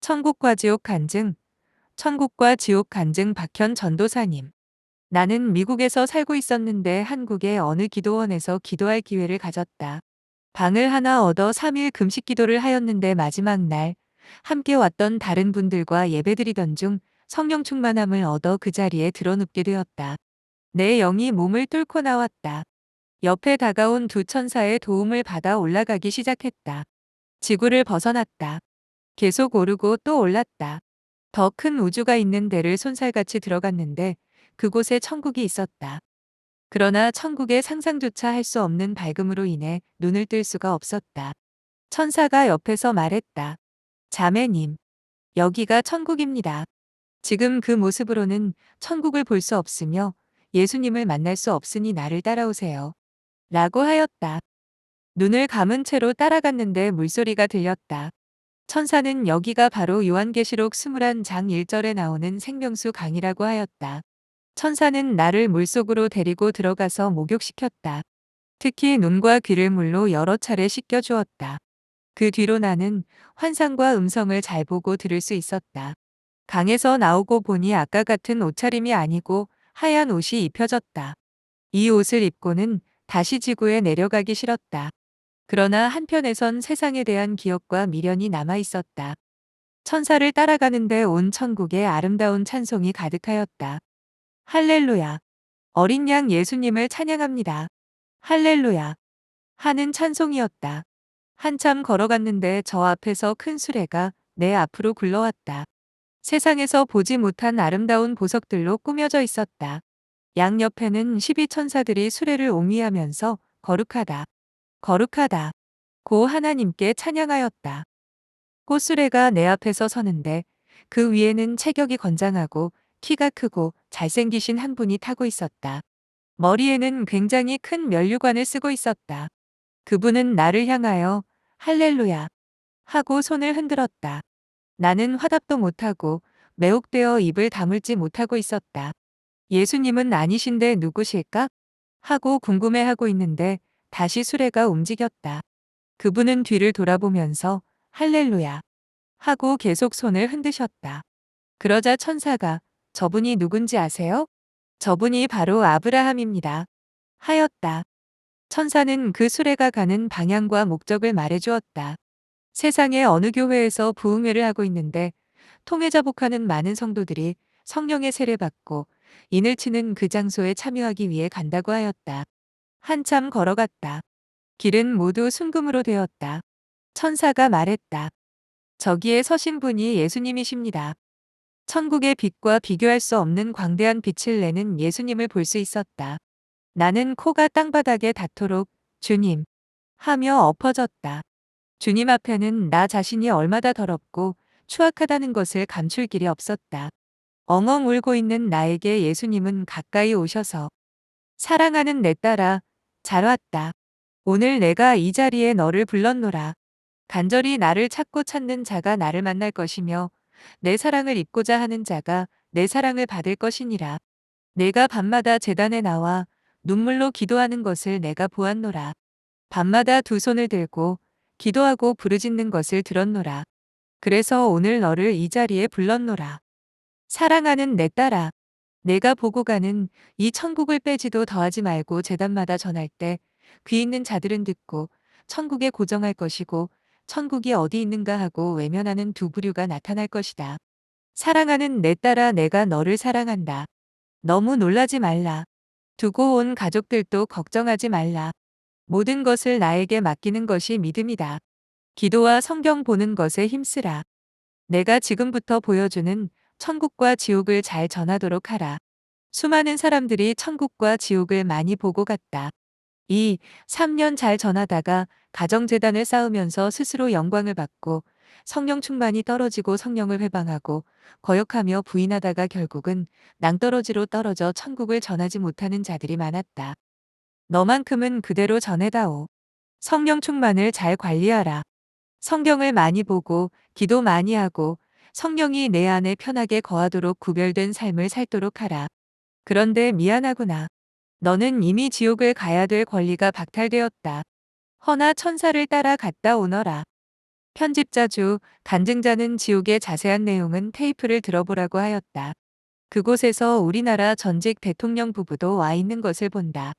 천국과 지옥 간증, 천국과 지옥 간증 박현 전도사님. 나는 미국에서 살고 있었는데 한국의 어느 기도원에서 기도할 기회를 가졌다. 방을 하나 얻어 3일 금식 기도를 하였는데 마지막 날, 함께 왔던 다른 분들과 예배드리던 중 성령 충만함을 얻어 그 자리에 드러눕게 되었다. 내 영이 몸을 뚫고 나왔다. 옆에 다가온 두 천사의 도움을 받아 올라가기 시작했다. 지구를 벗어났다. 계속 오르고 또 올랐다. 더 큰 우주가 있는 데를 손살같이 들어갔는데 그곳에 천국이 있었다. 그러나 천국의 상상조차 할 수 없는 밝음으로 인해 눈을 뜰 수가 없었다. 천사가 옆에서 말했다. 자매님, 여기가 천국입니다. 지금 그 모습으로는 천국을 볼 수 없으며 예수님을 만날 수 없으니 나를 따라오세요. 라고 하였다. 눈을 감은 채로 따라갔는데 물소리가 들렸다. 천사는 여기가 바로 요한계시록 21장 1절에 나오는 생명수 강이라고 하였다. 천사는 나를 물속으로 데리고 들어가서 목욕시켰다. 특히 눈과 귀를 물로 여러 차례 씻겨주었다. 그 뒤로 나는 환상과 음성을 잘 보고 들을 수 있었다. 강에서 나오고 보니 아까 같은 옷차림이 아니고 하얀 옷이 입혀졌다. 이 옷을 입고는 다시 지구에 내려가기 싫었다. 그러나 한편에선 세상에 대한 기억과 미련이 남아 있었다. 천사를 따라가는데 온 천국에 아름다운 찬송이 가득하였다. 할렐루야. 어린 양 예수님을 찬양합니다. 할렐루야. 하는 찬송이었다. 한참 걸어갔는데 저 앞에서 큰 수레가 내 앞으로 굴러왔다. 세상에서 보지 못한 아름다운 보석들로 꾸며져 있었다. 양옆에는 12천사들이 수레를 옹위하면서 거룩하다. 거룩하다. 고 하나님께 찬양하였다. 꽃수레가 내 앞에서 서는데 그 위에는 체격이 건장하고 키가 크고 잘생기신 한 분이 타고 있었다. 머리에는 굉장히 큰 면류관을 쓰고 있었다. 그분은 나를 향하여 할렐루야 하고 손을 흔들었다. 나는 화답도 못하고 매혹되어 입을 다물지 못하고 있었다. 예수님은 아니신데 누구실까? 하고 궁금해하고 있는데 다시 수레가 움직였다. 그분은 뒤를 돌아보면서 할렐루야 하고 계속 손을 흔드셨다. 그러자 천사가 저분이 누군지 아세요? 저분이 바로 아브라함입니다. 하였다. 천사는 그 수레가 가는 방향과 목적을 말해주었다. 세상의 어느 교회에서 부흥회를 하고 있는데 통회자복하는 많은 성도들이 성령의 세례받고 인을 치는 그 장소에 참여하기 위해 간다고 하였다. 한참 걸어갔다. 길은 모두 순금으로 되었다. 천사가 말했다. 저기에 서신 분이 예수님이십니다. 천국의 빛과 비교할 수 없는 광대한 빛을 내는 예수님을 볼 수 있었다. 나는 코가 땅바닥에 닿도록 주님 하며 엎어졌다. 주님 앞에는 나 자신이 얼마나 더럽고 추악하다는 것을 감출 길이 없었다. 엉엉 울고 있는 나에게 예수님은 가까이 오셔서 사랑하는 내 딸아, 잘 왔다. 오늘 내가 이 자리에 너를 불렀노라. 간절히 나를 찾고 찾는 자가 나를 만날 것이며 내 사랑을 입고자 하는 자가 내 사랑을 받을 것이니라. 내가 밤마다 제단에 나와 눈물로 기도하는 것을 내가 보았노라. 밤마다 두 손을 들고 기도하고 부르짖는 것을 들었노라. 그래서 오늘 너를 이 자리에 불렀노라. 사랑하는 내 딸아, 내가 보고 가는 이 천국을 빼지도 더하지 말고 제단마다 전할 때 귀 있는 자들은 듣고 천국에 고정할 것이고 천국이 어디 있는가 하고 외면하는 두 부류가 나타날 것이다. 사랑하는 내 딸아, 내가 너를 사랑한다. 너무 놀라지 말라. 두고 온 가족들도 걱정하지 말라. 모든 것을 나에게 맡기는 것이 믿음이다. 기도와 성경 보는 것에 힘쓰라. 내가 지금부터 보여주는 천국과 지옥을 잘 전하도록 하라. 수많은 사람들이 천국과 지옥을 많이 보고 갔다. 3년 잘 전하다가 가정재단을 쌓으면서 스스로 영광을 받고 성령 충만이 떨어지고 성령을 회방하고 거역하며 부인하다가 결국은 낭떠러지로 떨어져 천국을 전하지 못하는 자들이 많았다. 너만큼은 그대로 전해다오. 성령 충만을 잘 관리하라. 성경을 많이 보고 기도 많이 하고 성령이 내 안에 편하게 거하도록 구별된 삶을 살도록 하라. 그런데 미안하구나. 너는 이미 지옥을 가야 될 권리가 박탈되었다. 허나 천사를 따라 갔다 오너라. 편집자주 간증자는 지옥의 자세한 내용은 테이프를 들어보라고 하였다. 그곳에서 우리나라 전직 대통령 부부도 와 있는 것을 본다.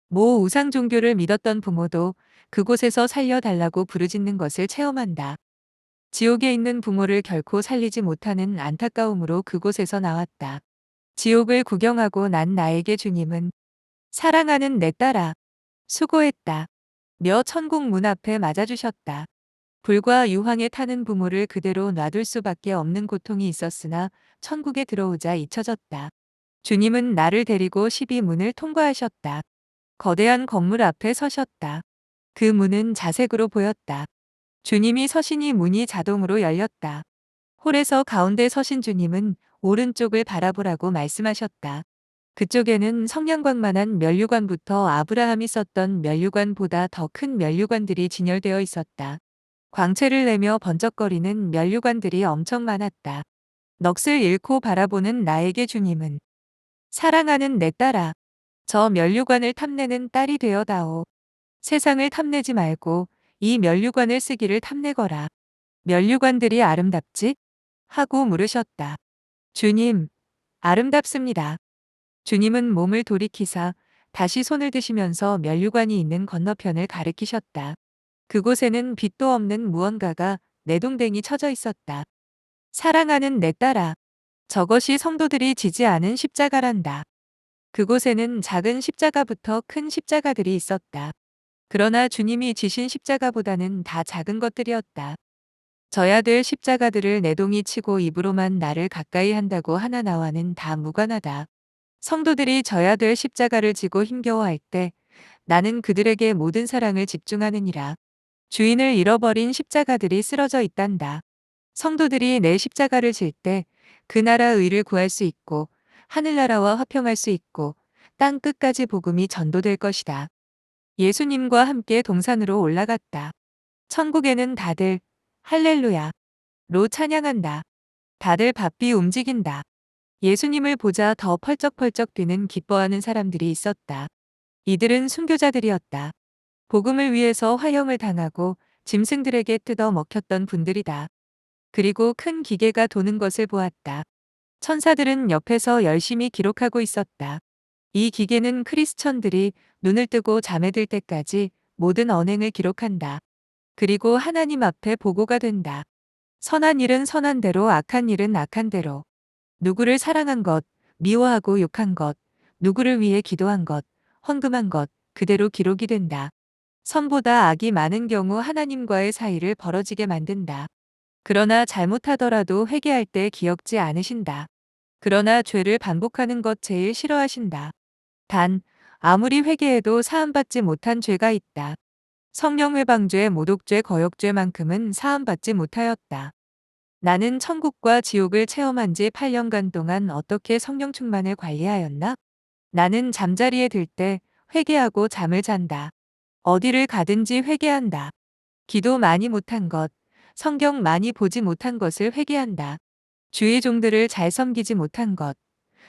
모 우상 종교를 믿었던 부모도 그곳에서 살려달라고 부르짖는 것을 체험한다. 지옥에 있는 부모를 결코 살리지 못하는 안타까움으로 그곳에서 나왔다. 지옥을 구경하고 난 나에게 주님은 사랑하는 내 딸아, 수고했다. 며 천국 문 앞에 맞아주셨다. 불과 유황에 타는 부모를 그대로 놔둘 수밖에 없는 고통이 있었으나 천국에 들어오자 잊혀졌다. 주님은 나를 데리고 12문을 통과하셨다. 거대한 건물 앞에 서셨다. 그 문은 자색으로 보였다. 주님이 서시니 문이 자동으로 열렸다. 홀에서 가운데 서신 주님은 오른쪽을 바라보라고 말씀하셨다. 그쪽에는 성냥광만한 면류관부터 아브라함이 썼던 면류관보다 더 큰 면류관들이 진열되어 있었다. 광채를 내며 번쩍거리는 면류관들이 엄청 많았다. 넋을 잃고 바라보는 나에게 주님은 사랑하는 내 딸아, 저 면류관을 탐내는 딸이 되어다오. 세상을 탐내지 말고 이 면류관을 쓰기를 탐내거라. 면류관들이 아름답지? 하고 물으셨다. 주님, 아름답습니다. 주님은 몸을 돌이키사 다시 손을 드시면서 면류관이 있는 건너편을 가리키셨다. 그곳에는 빛도 없는 무언가가 내동댕이 쳐져 있었다. 사랑하는 내 딸아, 저것이 성도들이 지지 않은 십자가란다. 그곳에는 작은 십자가부터 큰 십자가들이 있었다. 그러나 주님이 지신 십자가보다는 다 작은 것들이었다. 져야 될 십자가들을 내동이 치고 입으로만 나를 가까이 한다고 하나 나와는 다 무관하다. 성도들이 져야 될 십자가를 지고 힘겨워할 때 나는 그들에게 모든 사랑을 집중하느니라. 주인을 잃어버린 십자가들이 쓰러져 있단다. 성도들이 내 십자가를 질 때 그 나라 의를 구할 수 있고 하늘나라와 화평할 수 있고 땅 끝까지 복음이 전도될 것이다. 예수님과 함께 동산으로 올라갔다. 천국에는 다들 할렐루야 로 찬양한다. 다들 바삐 움직인다. 예수님을 보자 더 펄쩍펄쩍 뛰는 기뻐하는 사람들이 있었다. 이들은 순교자들이었다. 복음을 위해서 화형을 당하고 짐승들에게 뜯어 먹혔던 분들이다. 그리고 큰 기계가 도는 것을 보았다. 천사들은 옆에서 열심히 기록하고 있었다. 이 기계는 크리스천들이 눈을 뜨고 잠에 들 때까지 모든 언행을 기록한다. 그리고 하나님 앞에 보고가 된다. 선한 일은 선한 대로, 악한 일은 악한 대로. 누구를 사랑한 것, 미워하고 욕한 것, 누구를 위해 기도한 것, 헌금한 것, 그대로 기록이 된다. 선보다 악이 많은 경우 하나님과의 사이를 벌어지게 만든다. 그러나 잘못하더라도 회개할 때 기억지 않으신다. 그러나 죄를 반복하는 것 제일 싫어하신다. 단, 아무리 회개해도 사함받지 못한 죄가 있다. 성령회방죄, 모독죄, 거역죄만큼은 사함받지 못하였다. 나는 천국과 지옥을 체험한 지 8년간 동안 어떻게 성령 충만을 관리하였나? 나는 잠자리에 들 때 회개하고 잠을 잔다. 어디를 가든지 회개한다. 기도 많이 못한 것, 성경 많이 보지 못한 것을 회개한다. 주의 종들을 잘 섬기지 못한 것,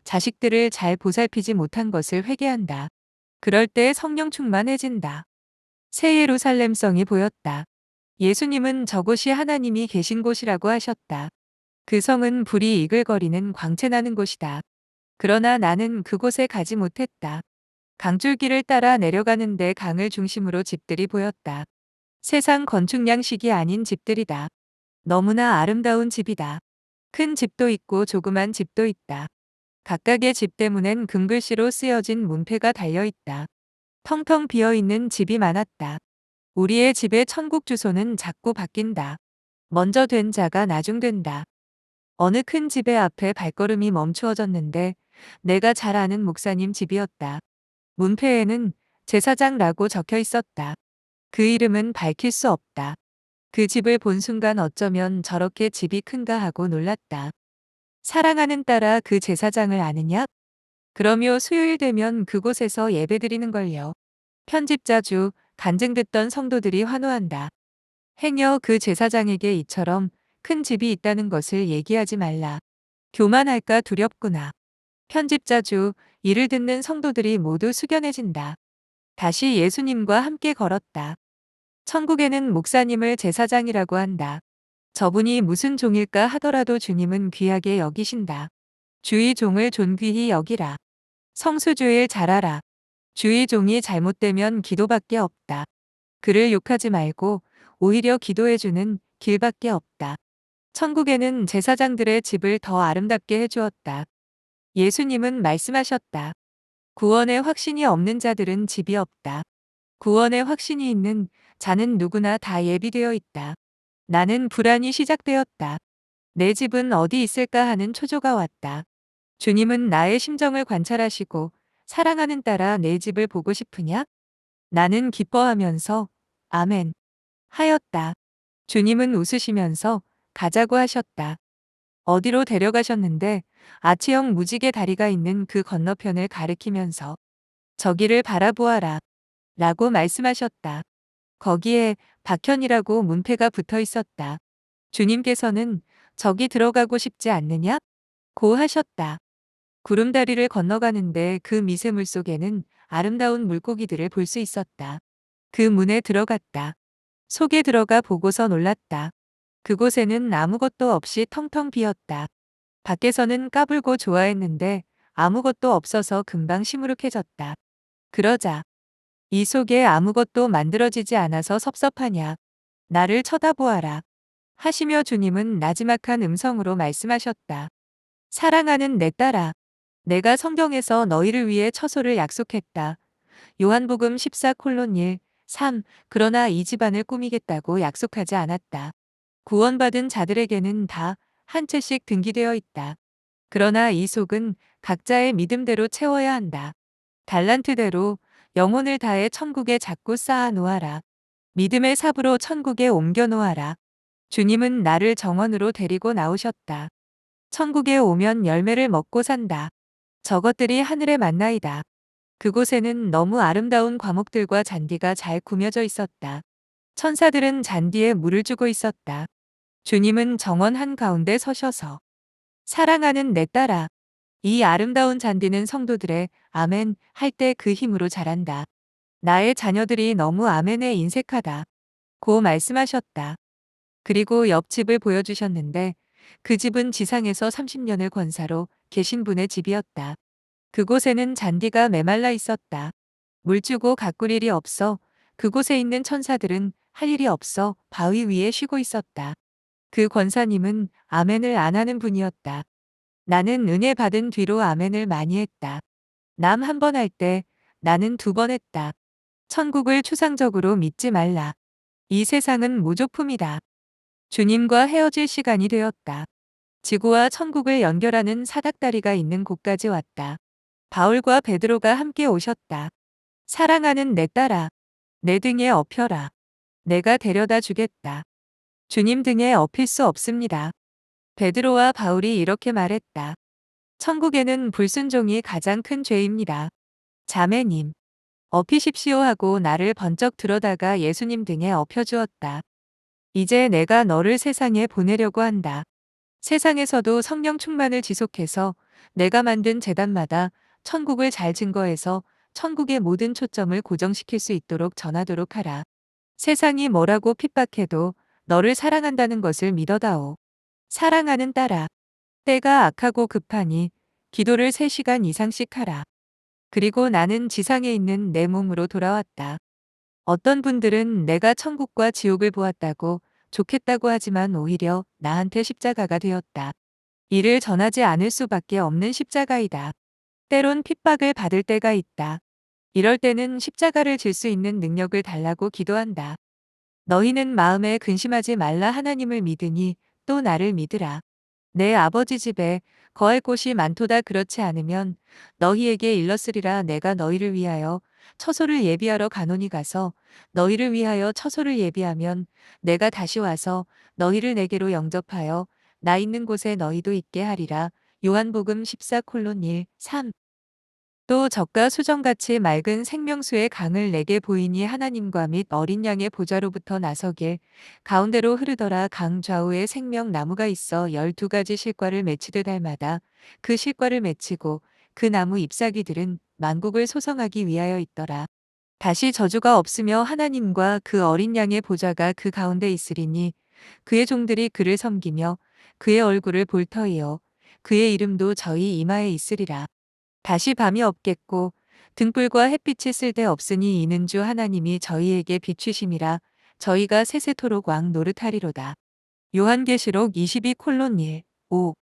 자식들을 잘 보살피지 못한 것을 회개한다. 그럴 때 성령 충만해진다. 새 예루살렘성이 보였다. 예수님은 저곳이 하나님이 계신 곳이라고 하셨다. 그 성은 불이 이글거리는 광채나는 곳이다. 그러나 나는 그곳에 가지 못했다. 강줄기를 따라 내려가는데 강을 중심으로 집들이 보였다. 세상 건축 양식이 아닌 집들이다. 너무나 아름다운 집이다. 큰 집도 있고 조그만 집도 있다. 각각의 집 때문엔 금글씨로 쓰여진 문패가 달려있다. 텅텅 비어있는 집이 많았다. 우리의 집의 천국 주소는 자꾸 바뀐다. 먼저 된 자가 나중된다. 어느 큰 집의 앞에 발걸음이 멈추어졌는데 내가 잘 아는 목사님 집이었다. 문패에는 제사장라고 적혀 있었다. 그 이름은 밝힐 수 없다. 그 집을 본 순간 어쩌면 저렇게 집이 큰가 하고 놀랐다. 사랑하는 딸아 그 제사장을 아느냐? 그러며 수요일 되면 그곳에서 예배드리는 걸요. 편집자주 간증 듣던 성도들이 환호한다. 행여 그 제사장에게 이처럼 큰 집이 있다는 것을 얘기하지 말라. 교만할까 두렵구나. 편집자주 이를 듣는 성도들이 모두 숙연해진다. 다시 예수님과 함께 걸었다. 천국에는 목사님을 제사장이라고 한다. 저분이 무슨 종일까 하더라도 주님은 귀하게 여기신다. 주의 종을 존귀히 여기라. 성수주일 잘하라. 주의 종이 잘못되면 기도밖에 없다. 그를 욕하지 말고 오히려 기도해주는 길밖에 없다. 천국에는 제사장들의 집을 더 아름답게 해주었다. 예수님은 말씀하셨다. 구원의 확신이 없는 자들은 집이 없다. 구원의 확신이 있는 자는 누구나 다 예비되어 있다. 나는 불안이 시작되었다. 내 집은 어디 있을까 하는 초조가 왔다. 주님은 나의 심정을 관찰하시고 사랑하는 딸아 내 집을 보고 싶으냐? 나는 기뻐하면서 아멘 하였다. 주님은 웃으시면서 가자고 하셨다. 어디로 데려가셨는데 아치형 무지개 다리가 있는 그 건너편을 가리키면서 저기를 바라보아라 라고 말씀하셨다. 거기에 박현이라고 문패가 붙어 있었다. 주님께서는 저기 들어가고 싶지 않느냐? 고 하셨다. 구름다리를 건너가는데 그 미세물 속에는 아름다운 물고기들을 볼 수 있었다. 그 문에 들어갔다. 속에 들어가 보고서 놀랐다. 그곳에는 아무것도 없이 텅텅 비었다. 밖에서는 까불고 좋아했는데 아무것도 없어서 금방 시무룩해졌다. 그러자 이 속에 아무것도 만들어지지 않아서 섭섭하냐. 나를 쳐다보아라. 하시며 주님은 나지막한 음성으로 말씀하셨다. 사랑하는 내 딸아. 내가 성경에서 너희를 위해 처소를 약속했다. 요한복음 14:1, 3. 그러나 이 집안을 꾸미겠다고 약속하지 않았다. 구원받은 자들에게는 다 한 채씩 등기되어 있다. 그러나 이 속은 각자의 믿음대로 채워야 한다. 달란트대로 영혼을 다해 천국에 자꾸 쌓아 놓아라. 믿음의 삽으로 천국에 옮겨 놓아라. 주님은 나를 정원으로 데리고 나오셨다. 천국에 오면 열매를 먹고 산다. 저것들이 하늘의 만나이다. 그곳에는 너무 아름다운 과목들과 잔디가 잘 꾸며져 있었다. 천사들은 잔디에 물을 주고 있었다. 주님은 정원 한가운데 서셔서 사랑하는 내 딸아. 이 아름다운 잔디는 성도들의 아멘 할 때 그 힘으로 자란다. 나의 자녀들이 너무 아멘에 인색하다. 고 말씀하셨다. 그리고 옆집을 보여주셨는데 그 집은 지상에서 30년을 권사로 계신 분의 집이었다. 그곳에는 잔디가 메말라 있었다. 물 주고 가꿀 일이 없어 그곳에 있는 천사들은 할 일이 없어 바위 위에 쉬고 있었다. 그 권사님은 아멘을 안 하는 분이었다. 나는 은혜 받은 뒤로 아멘을 많이 했다. 남 한 번 할 때 나는 두 번 했다. 천국을 추상적으로 믿지 말라. 이 세상은 무조품이다. 주님과 헤어질 시간이 되었다. 지구와 천국을 연결하는 사닥다리가 있는 곳까지 왔다. 바울과 베드로가 함께 오셨다. 사랑하는 내 딸아, 내 등에 업혀라. 내가 데려다 주겠다. 주님 등에 업힐 수 없습니다. 베드로와 바울이 이렇게 말했다. 천국에는 불순종이 가장 큰 죄입니다. 자매님, 업히십시오 하고 나를 번쩍 들어다가 예수님 등에 업혀주었다. 이제 내가 너를 세상에 보내려고 한다. 세상에서도 성령 충만을 지속해서 내가 만든 제단마다 천국을 잘 증거해서 천국의 모든 초점을 고정시킬 수 있도록 전하도록 하라. 세상이 뭐라고 핍박해도 너를 사랑한다는 것을 믿어다오. 사랑하는 딸아, 때가 악하고 급하니 기도를 3시간 이상씩 하라. 그리고 나는 지상에 있는 내 몸으로 돌아왔다. 어떤 분들은 내가 천국과 지옥을 보았다고 좋겠다고 하지만 오히려 나한테 십자가가 되었다. 이를 전하지 않을 수밖에 없는 십자가이다. 때론 핍박을 받을 때가 있다. 이럴 때는 십자가를 질 수 있는 능력을 달라고 기도한다. 너희는 마음에 근심하지 말라 하나님을 믿으니 또 나를 믿으라. 내 아버지 집에 거할 곳이 많도다 그렇지 않으면 너희에게 일렀으리라 내가 너희를 위하여 처소를 예비하러 가노니 가서 너희를 위하여 처소를 예비하면 내가 다시 와서 너희를 내게로 영접하여 나 있는 곳에 너희도 있게 하리라. 요한복음 14:1, 3. 또 젖과 수정같이 맑은 생명수의 강을 내게 보이니 하나님과 및 어린 양의 보좌로부터 나서길 가운데로 흐르더라. 강 좌우에 생명나무가 있어 12가지 실과를 맺히듯 할마다 그 실과를 맺히고 그 나무 잎사귀들은 만국을 소성하기 위하여 있더라. 다시 저주가 없으며 하나님과 그 어린 양의 보좌가 그 가운데 있으리니 그의 종들이 그를 섬기며 그의 얼굴을 볼 터이요 그의 이름도 저희 이마에 있으리라. 다시 밤이 없겠고 등불과 햇빛이 쓸데없으니 이는 주 하나님이 저희에게 비추심이라. 저희가 세세토록 왕 노릇하리로다. 요한계시록 22:1 5